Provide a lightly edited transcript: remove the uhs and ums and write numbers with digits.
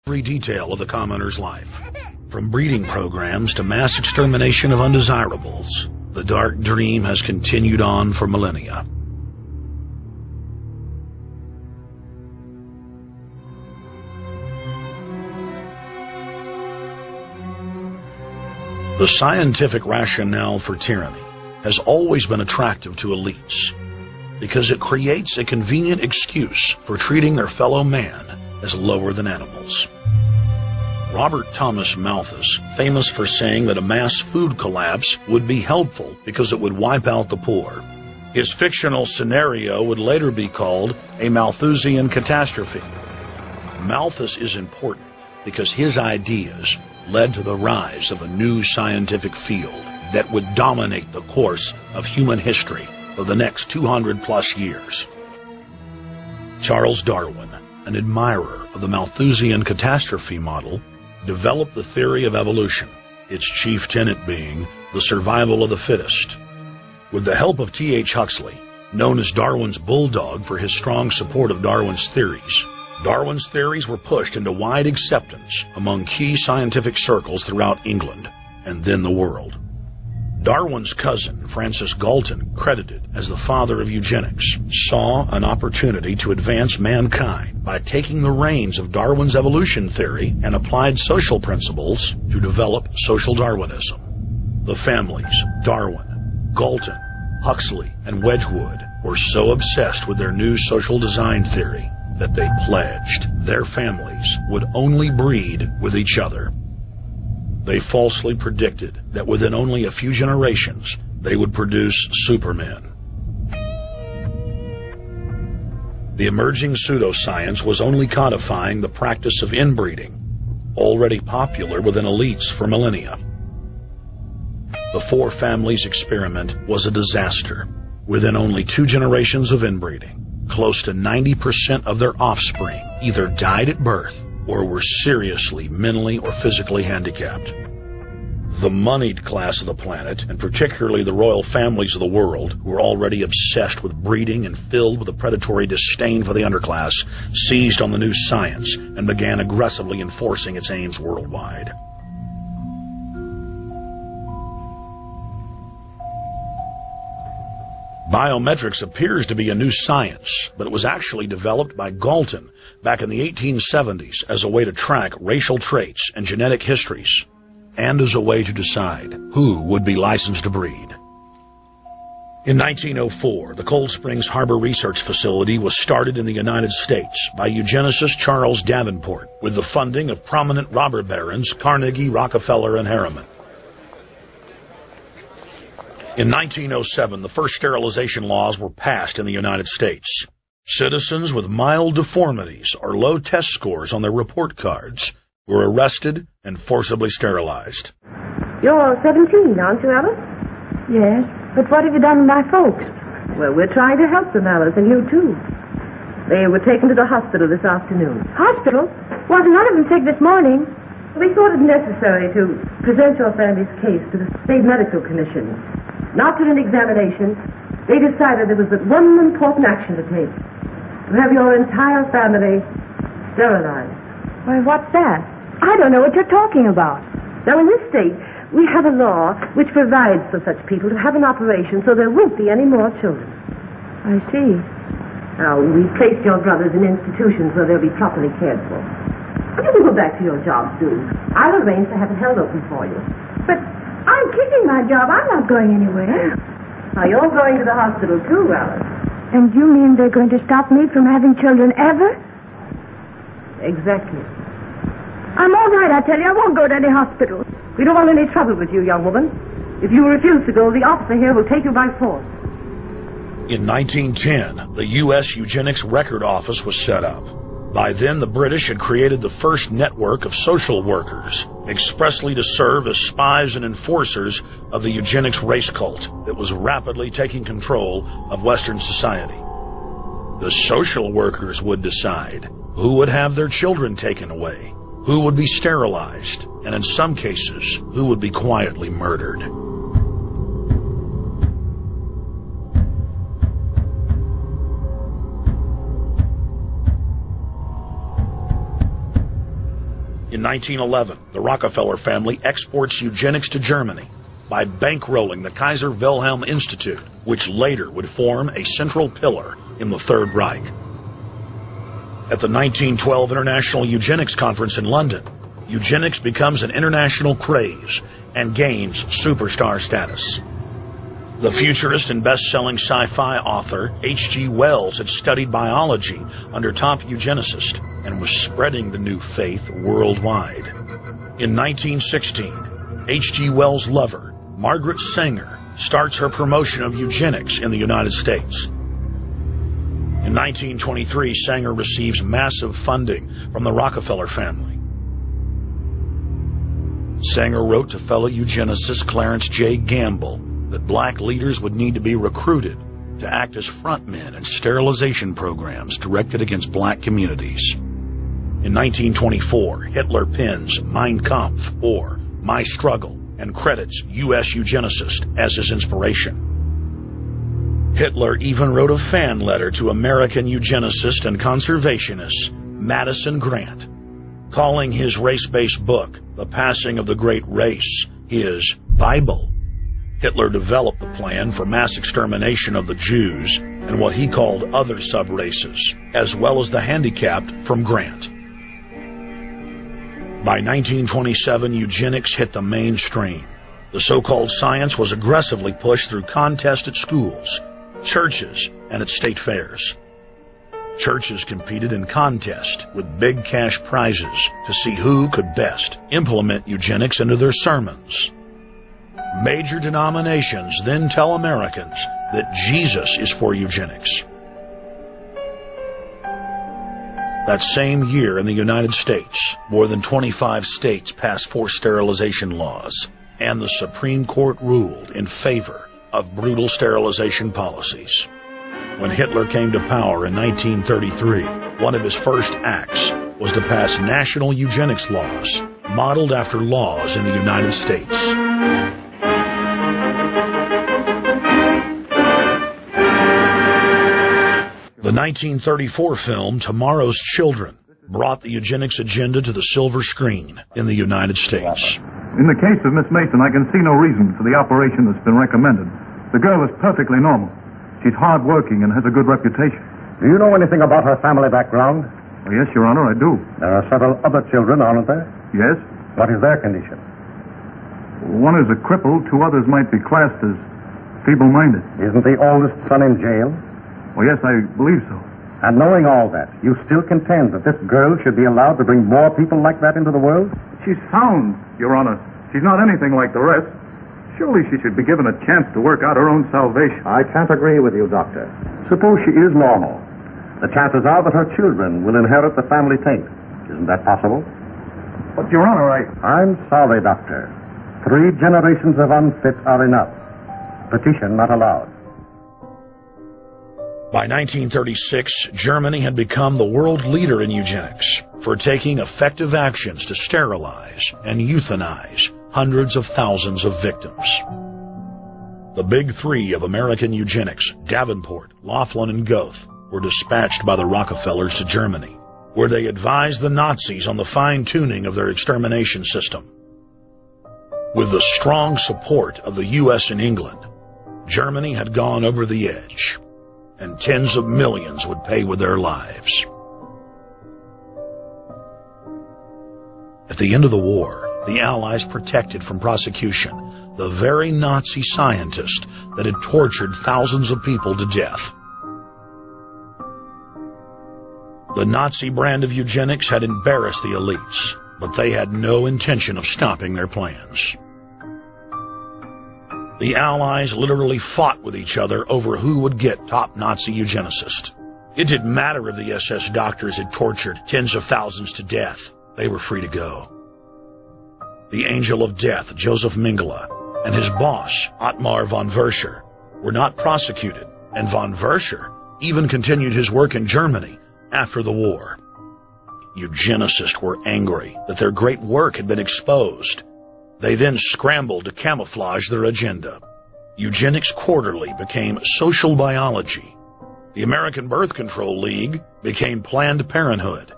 every detail of the commoner's life. From breeding programs to mass extermination of undesirables, the dark dream has continued on for millennia. The scientific rationale for tyranny has always been attractive to elites because it creates a convenient excuse for treating their fellow man as lower than animals. Robert Thomas Malthus, famous for saying that a mass food collapse would be helpful because it would wipe out the poor. His fictional scenario would later be called a Malthusian catastrophe. Malthus is important because his ideas led to the rise of a new scientific field that would dominate the course of human history for the next 200-plus years. Charles Darwin, an admirer of the Malthusian catastrophe model, developed the theory of evolution, its chief tenet being the survival of the fittest. With the help of T.H. Huxley, known as Darwin's bulldog for his strong support of Darwin's theories were pushed into wide acceptance among key scientific circles throughout England and then the world. Darwin's cousin, Francis Galton, credited as the father of eugenics, saw an opportunity to advance mankind by taking the reins of Darwin's evolution theory and applied social principles to develop social Darwinism. The families, Darwin, Galton, Huxley, and Wedgwood, were so obsessed with their new social design theory that they pledged their families would only breed with each other. They falsely predicted that within only a few generations, they would produce supermen. The emerging pseudoscience was only codifying the practice of inbreeding, already popular within elites for millennia. The Four Families experiment was a disaster. Within only 2 generations of inbreeding, close to 90% of their offspring either died at birth or were seriously mentally or physically handicapped. The moneyed class of the planet, and particularly the royal families of the world, who were already obsessed with breeding and filled with a predatory disdain for the underclass, seized on the new science and began aggressively enforcing its aims worldwide. Biometrics appears to be a new science, but it was actually developed by Galton back in the 1870s as a way to track racial traits and genetic histories, and as a way to decide who would be licensed to breed. In 1904, the Cold Springs Harbor Research Facility was started in the United States by eugenicist Charles Davenport with the funding of prominent robber barons Carnegie, Rockefeller, and Harriman. In 1907, the first sterilization laws were passed in the United States. Citizens with mild deformities or low test scores on their report cards were arrested and forcibly sterilized. You're 17, aren't you, Alice? Yes, but what have you done with my folks? Well, we're trying to help them, Alice, and you too. They were taken to the hospital this afternoon. Hospital? Wasn't none of them sick this morning? We thought it necessary to present your family's case to the State Medical Commission. After an examination, they decided there was but one important action to take: to have your entire family sterilized. Why, what's that? I don't know what you're talking about. Now, in this state, we have a law which provides for such people to have an operation so there won't be any more children. I see. Now, we've placed your brothers in institutions where they'll be properly cared for. You can go back to your job soon. I'll arrange to have it held open for you. But I'm keeping my job. I'm not going anywhere. Now, you're going to the hospital too, Alice. And you mean they're going to stop me from having children ever? Exactly. I'm all right, I tell you. I won't go to any hospital. We don't want any trouble with you, young woman. If you refuse to go, the officer here will take you by force. In 1910, the U.S. Eugenics Record Office was set up. By then, the British had created the first network of social workers, expressly to serve as spies and enforcers of the eugenics race cult that was rapidly taking control of Western society. The social workers would decide who would have their children taken away, who would be sterilized, and in some cases, who would be quietly murdered. In 1911, the Rockefeller family exports eugenics to Germany by bankrolling the Kaiser Wilhelm Institute, which later would form a central pillar in the Third Reich. At the 1912 International Eugenics Conference in London, eugenics becomes an international craze and gains superstar status. The futurist and best-selling sci-fi author H.G. Wells had studied biology under top eugenicists and was spreading the new faith worldwide. In 1916, H.G. Wells' lover, Margaret Sanger, starts her promotion of eugenics in the United States. In 1923, Sanger receives massive funding from the Rockefeller family. Sanger wrote to fellow eugenicist Clarence J. Gamble that black leaders would need to be recruited to act as frontmen in sterilization programs directed against black communities. In 1924, Hitler pens Mein Kampf, or My Struggle, and credits U.S. eugenicists as his inspiration. Hitler even wrote a fan letter to American eugenicist and conservationist Madison Grant, calling his race-based book, The Passing of the Great Race, his Bible. Hitler developed the plan for mass extermination of the Jews and what he called other sub-races, as well as the handicapped, from Grant. By 1927, eugenics hit the mainstream. The so-called science was aggressively pushed through contests at schools, churches, and at state fairs. Churches competed in contests with big cash prizes to see who could best implement eugenics into their sermons. Major denominations then tell Americans that Jesus is for eugenics. That same year in the United States, more than 25 states passed forced sterilization laws, and the Supreme Court ruled in favor of brutal sterilization policies. When Hitler came to power in 1933, one of his first acts was to pass national eugenics laws, modeled after laws in the United States. The 1934 film Tomorrow's Children brought the eugenics agenda to the silver screen in the United States. In the case of Miss Mason, I can see no reason for the operation that's been recommended. The girl is perfectly normal. She's hard-working and has a good reputation. Do you know anything about her family background? Oh, yes, Your Honor, I do. There are several other children, aren't there? Yes. What is their condition? One is a cripple. Two others might be classed as feeble-minded. Isn't the oldest son in jail? Oh, yes, I believe so. And knowing all that, you still contend that this girl should be allowed to bring more people like that into the world? She's sound, Your Honor. She's not anything like the rest. Surely she should be given a chance to work out her own salvation. I can't agree with you, Doctor. Suppose she is normal. The chances are that her children will inherit the family taint. Isn't that possible? But, Your Honor, I'm sorry, Doctor. 3 generations of unfit are enough. Petition not allowed. By 1936, Germany had become the world leader in eugenics for taking effective actions to sterilize and euthanize hundreds of thousands of victims. The big 3 of American eugenics, Davenport, Laughlin, and Goethe, were dispatched by the Rockefellers to Germany, where they advised the Nazis on the fine-tuning of their extermination system. With the strong support of the U.S. and England, Germany had gone over the edge, and tens of millions would pay with their lives. At the end of the war, the Allies protected from prosecution the very Nazi scientist that had tortured thousands of people to death. The Nazi brand of eugenics had embarrassed the elites, but they had no intention of stopping their plans. The Allies literally fought with each other over who would get top Nazi eugenicists. It didn't matter if the SS doctors had tortured tens of thousands to death. They were free to go. The Angel of Death, Joseph Mengele, and his boss, Ottmar von Verscher, were not prosecuted, and von Verscher even continued his work in Germany after the war. Eugenicists were angry that their great work had been exposed. They then scrambled to camouflage their agenda. Eugenics Quarterly became Social Biology. The American Birth Control League became Planned Parenthood.